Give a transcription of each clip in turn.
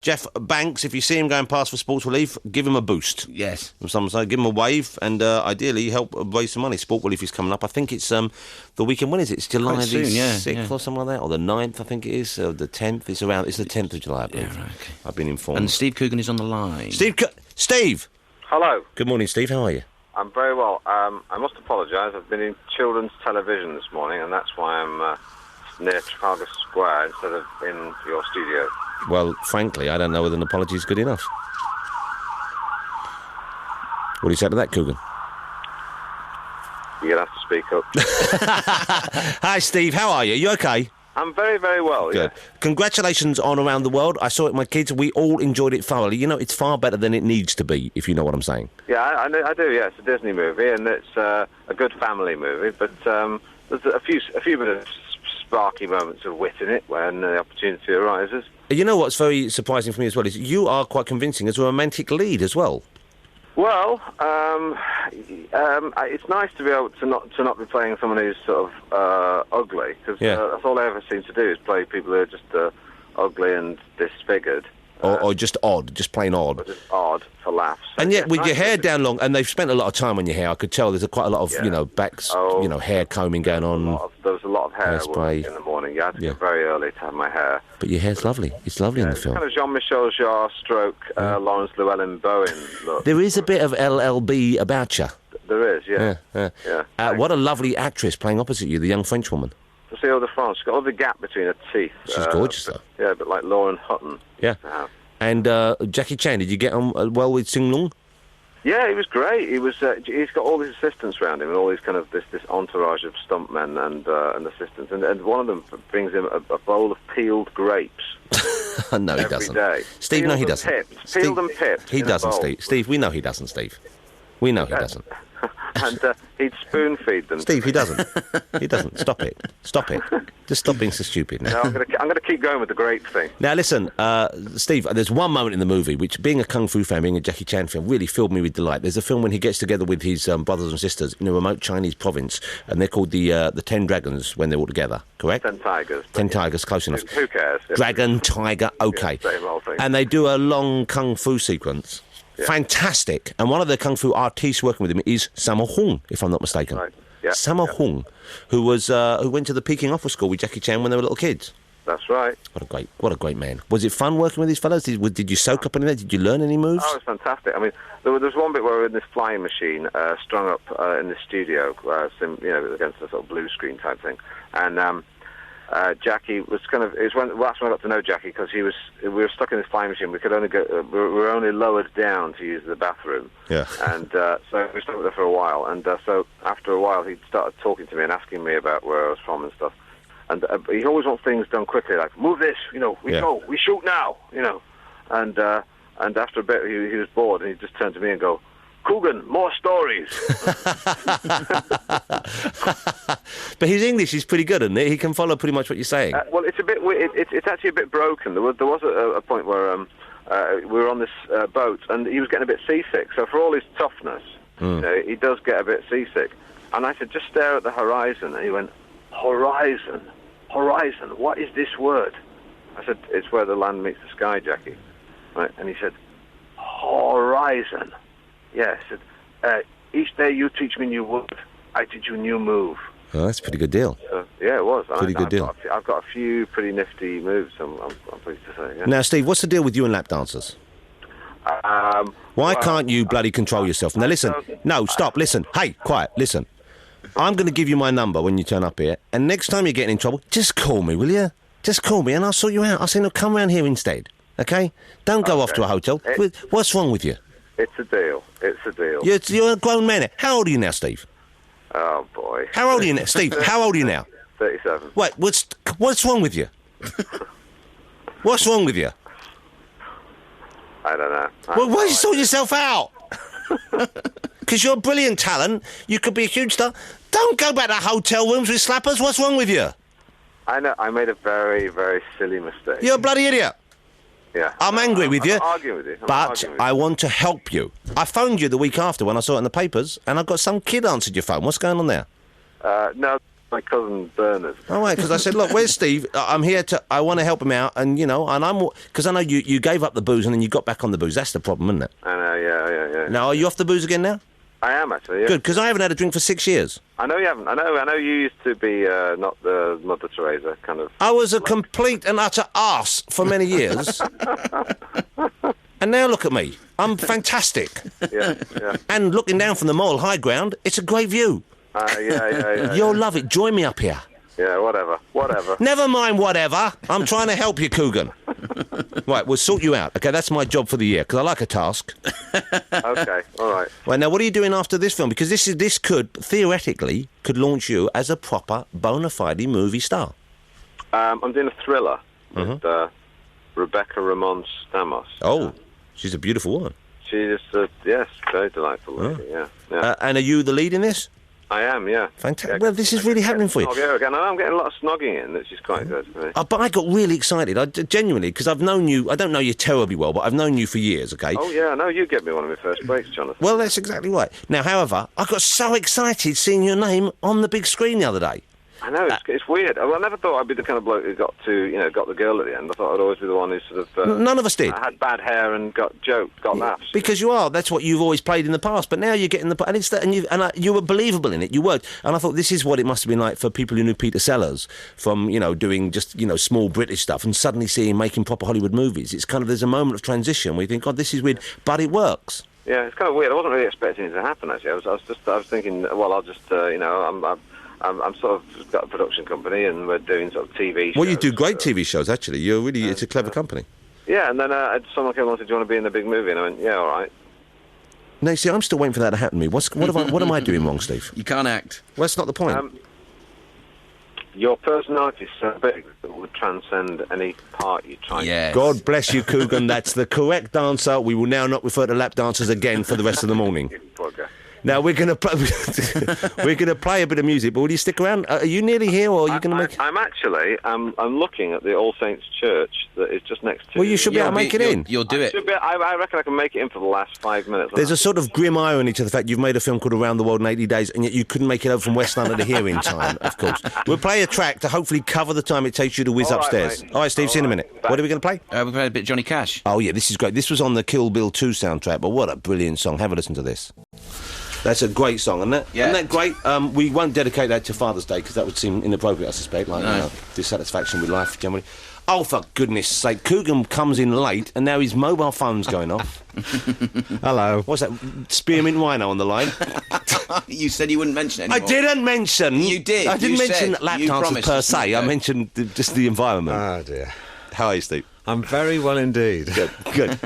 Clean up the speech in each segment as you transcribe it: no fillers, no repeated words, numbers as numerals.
Jeff Banks, if you see him going past for Sports Relief, give him a boost. Yes. From someone say, give him a wave, and ideally help raise some money. Sport Relief is coming up. I think it's the weekend. When is it? It's July Quite the soon, 6th or something like that, or the 9th, I think it is, or the 10th. It's the 10th of July, I believe. Yeah, right, okay. I've been informed. And Steve Coogan is on the line. Steve! Hello. Good morning, Steve. How are you? I'm very well. I must apologise. I've been in children's television this morning, and that's why I'm near Trafalgar Square instead of in your studio. Well, frankly, I don't know whether an apology is good enough. What do you say to that, Coogan? You're going to have to speak up. Hi, Steve. How are you? You okay? I'm very, very well, Good. yeah. Congratulations on Around the World. I saw it with my kids. We all enjoyed it thoroughly. You know, it's far better than it needs to be, if you know what I'm saying. Yeah, I do, yeah. It's a Disney movie, and it's a good family movie, but there's a few bit of sparky moments of wit in it when the opportunity arises. You know what's very surprising for me as well is you are quite convincing as a romantic lead as well. Well, it's nice to be able to not be playing someone who's sort of ugly, because that's all I ever seem to do is play people who are just ugly and disfigured. Or just odd, just plain odd. Or just odd for laughs. And yet, with your hair down long, and they've spent a lot of time on your hair, I could tell there's quite a lot of, hair combing going on. There was a lot of hair hairspray. In the morning. You had to get very early to have my hair. But your hair's lovely. It's lovely in the film. Kind of Jean-Michel Jarre stroke Lawrence Llewellyn Bowen look. There is a bit of LLB about you. There is, yeah. What a lovely actress playing opposite you, the young French woman. Cecile de France. She's got all the gap between her teeth. She's gorgeous, though. Yeah, but like Lauren Hutton. Yeah. And Jackie Chan, did you get on well with Sing Lung? Yeah, he was great. He's got all these assistants around him, and all these kind of this entourage of stuntmen and assistants, and one of them brings him a bowl of peeled grapes. No, he doesn't. Every day. Steve, no, he doesn't. Peeled and pipped. He doesn't, Steve. Steve, we know he doesn't, Steve. We know he doesn't. And he'd spoon feed them. Steve, he doesn't. He doesn't. Stop it. Stop it. Just stop being so stupid now. No, I'm going to keep going with the grape thing. Now, listen, Steve, there's one moment in the movie which, being a Kung Fu fan, being a Jackie Chan fan, really filled me with delight. There's a film when he gets together with his brothers and sisters in a remote Chinese province, and they're called the 10 Dragons when they're all together, correct? 10 Tigers. 10 Tigers, close enough. Who cares? Dragon, tiger, okay. Yeah, same old thing. And they do a long Kung Fu sequence. Yeah. Fantastic. And one of the Kung Fu artists working with him is Sammo Hung, if I'm not mistaken. Right. Yeah. Sammo Hung, who went to the Peking Officer School with Jackie Chan when they were little kids. That's right. What a great man. Was it fun working with these fellas? Did you soak up anything? Did you learn any moves? Oh, it was fantastic. I mean, there was one bit where we were in this flying machine, strung up in the studio, against a sort of blue screen type thing, and Jackie was kind of. That's when I got to know Jackie, because we were stuck in this flying machine. We could only go. We were only lowered down to use the bathroom. Yeah. And so we stuck there for a while. And so after a while, he started talking to me and asking me about where I was from and stuff. And he always wants things done quickly, like move this, go, we shoot now, And after a bit, he was bored, and he just turned to me and go, Coogan, more stories. But his English is pretty good, isn't it? He can follow pretty much what you're saying. Well, it's a bit. It's actually a bit broken. There was a point where we were on this boat, and he was getting a bit seasick. So for all his toughness, he does get a bit seasick. And I said, just stare at the horizon. And he went, horizon, horizon. What is this word? I said, it's where the land meets the sky, Jackie. Right? And he said, horizon. Yeah, I said, each day you teach me a new word, I teach you a new move. Oh, that's a pretty good deal. Yeah, it was. Pretty good deal. I've got a few pretty nifty moves, I'm pleased to say. Yeah. Now, Steve, what's the deal with you and lap dancers? Why can't you bloody control yourself? Now, listen. No, stop. Listen. Hey, quiet. Listen. I'm going to give you my number when you turn up here, and next time you're getting in trouble, just call me, will you? Just call me, and I'll sort you out. I'll say, no, come round here instead, okay? Don't go off to a hotel. What's wrong with you? It's a deal. It's a deal. You're a grown man. How old are you now, Steve? Oh, boy. How old are you now? Steve, how old are you now? 37. Wait, what's wrong with you? What's wrong with you? I don't know. Well, why don't you sort yourself out? Because you're a brilliant talent. You could be a huge star. Don't go back to hotel rooms with slappers. What's wrong with you? I know. I made a very, very silly mistake. You're a bloody idiot. Yeah. I'm angry with you. I'm arguing with you. But I want to help you. I phoned you the week after when I saw it in the papers, and I got some kid answered your phone. What's going on there? No, my cousin Bernard. Oh, right, because I said, look, where's Steve? I'm here I want to help him out, and, you know, because I know you gave up the booze and then you got back on the booze. That's the problem, isn't it? I know, yeah. Now, are you off the booze again now? I am, actually, yeah. Good, because I haven't had a drink for 6 years. I know you haven't. I know you used to be not the Mother Teresa kind of... I was a complete and utter arse for many years. And now look at me. I'm fantastic. Yeah. And looking down from the moral high ground, it's a great view. Yeah. You'll love it. Join me up here. Yeah, whatever. Never mind whatever. I'm trying to help you, Coogan. Right, we'll sort you out. Okay, that's my job for the year, because I like a task. Okay, all right. Right, now, what are you doing after this film? Because this could, theoretically, launch you as a proper, bona fide movie star. I'm doing a thriller with Rebecca Ramon Stamos. Oh, she's a beautiful woman. She's yes, very delightful lady, yeah. And are you the lead in this? I am, yeah. Fantastic. Yeah, well, this is really happening for you. Again. I'm getting a lot of snogging in, which is quite good for me. But I got really excited, genuinely, because I've known you, I don't know you terribly well, but I've known you for years, okay? Oh, yeah, I know. You gave me one of my first breaks, Jonathan. Well, that's exactly right. Now, however, I got so excited seeing your name on the big screen the other day. I know, it's weird. I never thought I'd be the kind of bloke who got the girl at the end. I thought I'd always be the one who sort of... None of us did. Had bad hair and got laughs. Because you are. That's what you've always played in the past. But now you're getting the... And you were believable in it. You worked. And I thought this is what it must have been like for people who knew Peter Sellers from, doing just, small British stuff and suddenly seeing him making proper Hollywood movies. It's kind of, there's a moment of transition where you think, God, this is weird, but it works. Yeah, it's kind of weird. I wasn't really expecting it to happen, actually. I was thinking, well, I'll just, I'm sort of got a production company and we're doing sort of TV shows. Well, you do great TV shows, actually. You're really, it's a clever company. Yeah, and then someone came along and said, do you want to be in the big movie? And I went, yeah, all right. No, see, I'm still waiting for that to happen to me. What am I doing wrong, Steve? You can't act. Well, that's not the point. Your personality is so big that it would transcend any part you try. Yes. God bless you, Coogan. That's the correct answer. We will now not refer to lap dancers again for the rest of the morning. Now we're going to play a bit of music, but will you stick around? Are you nearly here, or are you going to make? I'm looking at the All Saints Church that is just next to. Well, you should be able to make it in. You'll do it. I reckon I can make it in for the last 5 minutes. There's a sort of grim irony to the fact you've made a film called Around the World in 80 Days, and yet you couldn't make it over from West London to here in time. Of course, we'll play a track to hopefully cover the time it takes you to whiz upstairs. Mate. All right, Steve. See you in a minute. What are we going to play? We're playing a bit of Johnny Cash. Oh yeah, this is great. This was on the Kill Bill 2 soundtrack, but what a brilliant song. Have a listen to this. That's a great song, isn't it? Yeah. Isn't that great? We won't dedicate that to Father's Day because that would seem inappropriate, I suspect. Dissatisfaction with life generally. Oh, for goodness sake. Coogan comes in late and now his mobile phone's going off. Hello. What's that? Spearmint Rhino on the line? You said you wouldn't mention it anymore. I didn't mention. You did. I didn't mention said, lap dancers per se. I mentioned just the environment. Oh, dear. How are you, Steve? I'm very well indeed. Good.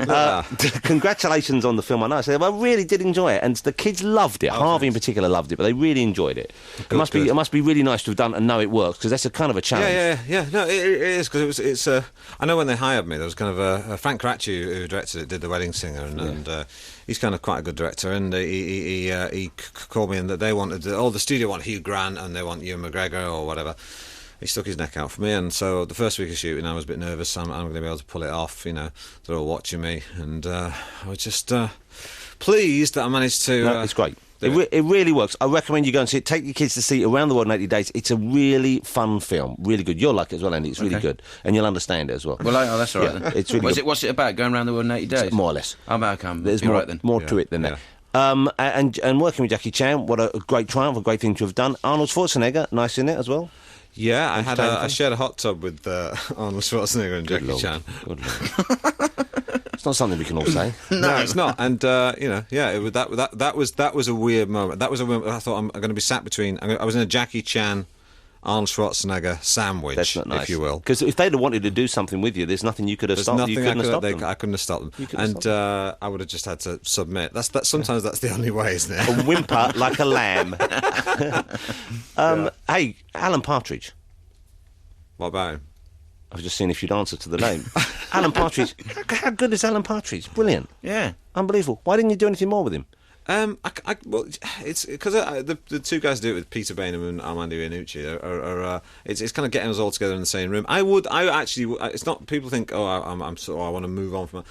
Congratulations on the film. I know. I really did enjoy it, and the kids loved it. Harvey in particular loved it, but they really enjoyed it. It must be really nice to have done and know it works, because that's a kind of a challenge. Yeah. No, it is, because it's. I know when they hired me, there was kind of a Frank Caracci who directed it, did The Wedding Singer, and he's kind of quite a good director. And he called me, and that they wanted the studio wanted Hugh Grant, and they want Ewan McGregor or whatever. He stuck his neck out for me, and so the first week of shooting I was a bit nervous. I'm going to be able to pull it off, they're all watching me, and I was just pleased that I managed to... No, it's great. It really works. I recommend you go and see it. Take your kids to see Around the World in 80 Days. It's a really fun film. Really good. You'll like it as well, Andy. It's really good. And you'll understand it as well. Well, that's all right then. It's really good. What's it about, going around the world in 80 days? More or less. There's more to it than that. And working with Jackie Chan, what a great triumph, a great thing to have done. Arnold Schwarzenegger, nice in it as well. Yeah, I shared a hot tub with Arnold Schwarzenegger and Jackie Chan. Good Lord. It's not something we can all say. No, it's not. And that was a weird moment. That was a moment I thought I'm going to be sat between. I was in a Jackie Chan, Arnold Schwarzenegger sandwich, that's not nice, if you will. Because if they'd have wanted to do something with you, there's nothing you could have stopped. You couldn't have stopped them. I couldn't have stopped them. And I would have just had to submit. Sometimes that's the only way, isn't it? A whimper like a lamb. Hey, Alan Partridge. What about him? I was just seeing if you'd answer to the name. Alan Partridge. How good is Alan Partridge? Brilliant. Yeah. Unbelievable. Why didn't you do anything more with him? Well, it's because the two guys do it with Peter Bainham and Armando Iannucci. It's kind of getting us all together in the same room. It's not. People think, I want to move on from.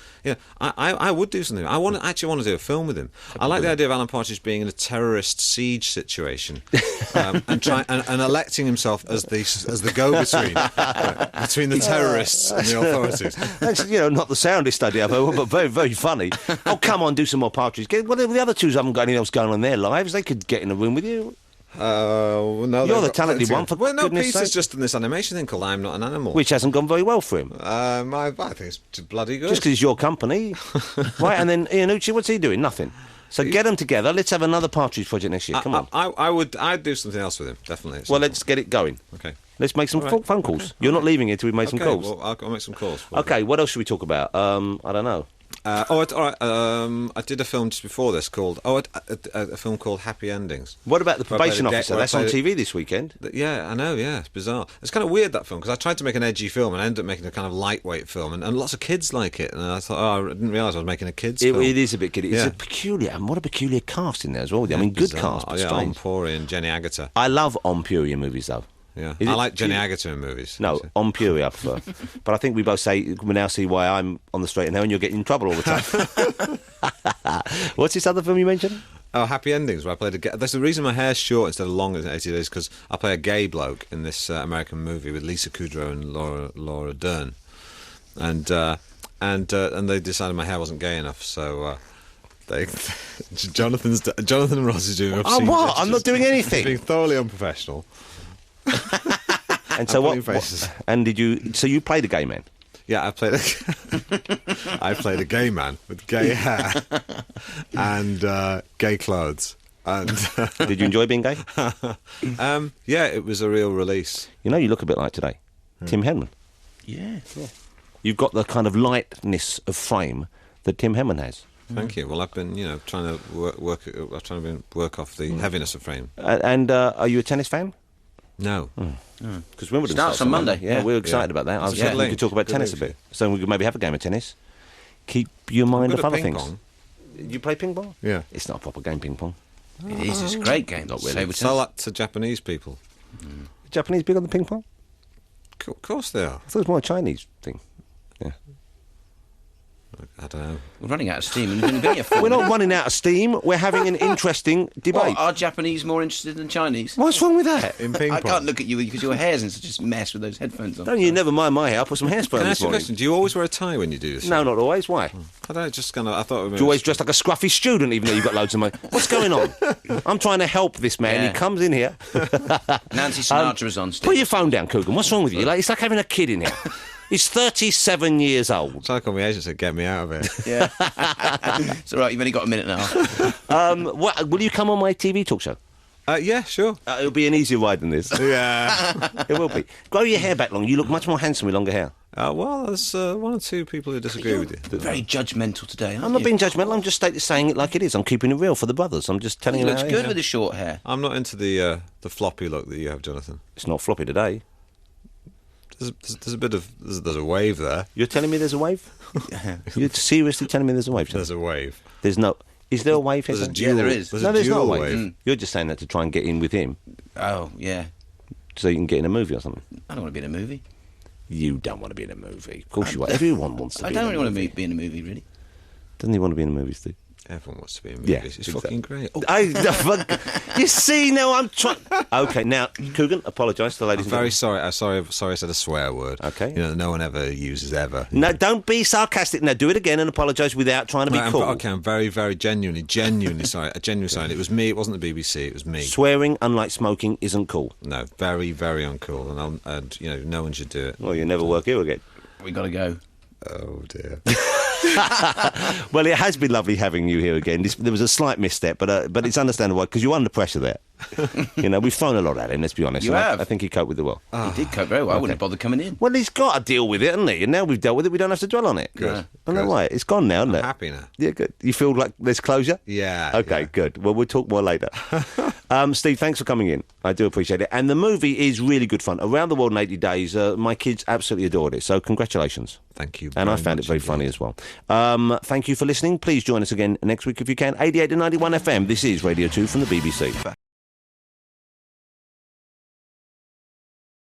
I would do something. I want to do a film with him. I like the idea of Alan Partridge being in a terrorist siege situation, and electing himself as the go-between between the terrorists and the authorities. That's not the soundest idea I've heard, but very, very funny. Oh, come on, do some more Partridge. Well, the other two haven't got anything else going on in their lives. They could get in a room with you. No, you're the talented one. For goodness Peter's sake. just in this animation thing called I'm Not an Animal, which hasn't gone very well for him. I think it's bloody good. Just because it's your company, right? And then Iannucci, what's he doing? Nothing. So get them together. Let's have another Partridge project next year. Come on. I'd do something else with him, definitely. Well, let's get it going. Okay. Let's make some phone calls. You're not leaving it till we've made some calls. Well, I'll make some calls. Okay, what else should we talk about? I don't know. All right. I did a film just before this called a film called Happy Endings. What about the probation officer? That's on TV this weekend. Yeah, I know. Yeah, it's bizarre. It's kind of weird, that film, because I tried to make an edgy film and I ended up making a kind of lightweight film, and lots of kids like it. And I thought, I didn't realise I was making a kids film. It is a bit kiddie. It's a peculiar, and what a peculiar cast in there as well. I mean, good cast, but strange. Ompuri and Jenny Agutter. I love Ompuri in movies, though. Yeah, I like Jenny Agutter in movies. No, Ompuri I prefer. But I think we both we now see why I'm on the straight and narrow and you're getting in trouble all the time. What's this other film you mentioned? Oh, Happy Endings, where I played that's the reason my hair's short instead of long in 80 Days, because I play a gay bloke in this American movie with Lisa Kudrow and Laura Dern. And they decided my hair wasn't gay enough, so... Jonathan Ross is doing obscene what? gestures. I'm not doing anything. Being thoroughly unprofessional. And so what? And did you? So you played a gay man? Yeah, I played a gay man with gay hair and gay clothes. And did you enjoy being gay? Yeah, it was a real release. You look a bit like today, Tim Henman. Yeah. You've got the kind of lightness of frame that Tim Henman has. Thank you. Well, I've been, trying to work off the heaviness of frame. And are you a tennis fan? No. Because Wimbledon starts on Monday. Yeah, we're excited about that. I was thinking we could talk about tennis a bit. So we could maybe have a game of tennis. Keep your mind off other things. Pong. You play ping pong? Yeah. It's not a proper game, ping pong. It is. It's a great game. Not really. Sell that to Japanese people. The Japanese big on the ping pong? Of course they are. I thought it was more a Chinese thing. Yeah. I don't know. We're running out of steam. And we've been here for We're not running out of steam. We're having an interesting debate. Are Japanese more interested than Chinese? What's wrong with that? In ping pong. I can't look at you because your hair's in such a mess with those headphones on. Don't you never mind my hair. I put some hairspray Can on I this ask you a morning. question? Do you always wear a tie when you do this? No, not always. Why? I don't know, just kind of... I thought... Do you always dress like a scruffy student even though you've got loads of money? What's going on? I'm trying to help this man. Yeah. He comes in here. Nancy Sinatra's on stage. Put your phone down, Coogan. What's wrong with you? It's like having a kid in here. He's 37 years old. So I call my agent to get me out of it. Yeah. It's all right, you've only got a minute and a half. Will you come on my TV talk show? Yeah, sure. It'll be an easier ride than this. Yeah. It will be. Grow your hair back long. You look much more handsome with longer hair. Well, there's one or two people who disagree with you. Very judgmental today, aren't I'm not you? being judgmental. I'm just saying it like it is. I'm keeping it real for the brothers. I'm just telling He you looks how it good is. with his short hair. I'm not into the floppy look that you have, Jonathan. It's not floppy today. There's a bit of... There's a wave there. You're telling me there's a wave? You're seriously telling me there's a wave? There's a wave. There's no... Is there a wave here? There's a dual, there is. There's No, a there's not a dual wave. wave. You're just saying that to try and get in with him Oh, yeah. so you can get in a movie or something. I don't want to be in a movie. You don't want to be in a movie. Of course you want. Everyone wants to I be don't in a really movie. want to be in a movie, really. Doesn't he want to be in a movie, Steve? Everyone wants to be in movies. Yeah, It's exactly. fucking great. Oh, You see, now I'm trying... OK, now, Coogan, apologise to the ladies I'm and very gentlemen. sorry. Sorry I said a swear word. Okay. No one ever uses ever. No, don't be sarcastic. Now, do it again and apologise without trying to be Right, cool. I'm very, very genuinely sorry. Genuinely sorry. It was me. It wasn't the BBC. It was me. Swearing, unlike smoking, isn't cool. No, very, very uncool. And no one should do it. Well, you never work here again. We got to go. Oh dear. Well, it has been lovely having you here again. There was a slight misstep, but it's understandable because you're under pressure there. You know, we've thrown a lot at him, let's be honest. You and have. I think he coped with it well. He did cope very well. I wouldn't have bothered coming in. Well, he's got to deal with it, hasn't he? And now we've dealt with it, we don't have to dwell on it. Good. I know why. It's gone now, isn't it? I'm happy now. Yeah, good. You feel like there's closure? Yeah. Okay, yeah. good. Well, we'll talk more later. Steve, thanks for coming in. I do appreciate it. And the movie is really good fun. Around the World in 80 Days, my kids absolutely adored it. So congratulations. Thank you. And I found it very funny as well. Thank you for listening. Please join us again next week if you can. 88 to 91 FM. This is Radio 2 from the BBC.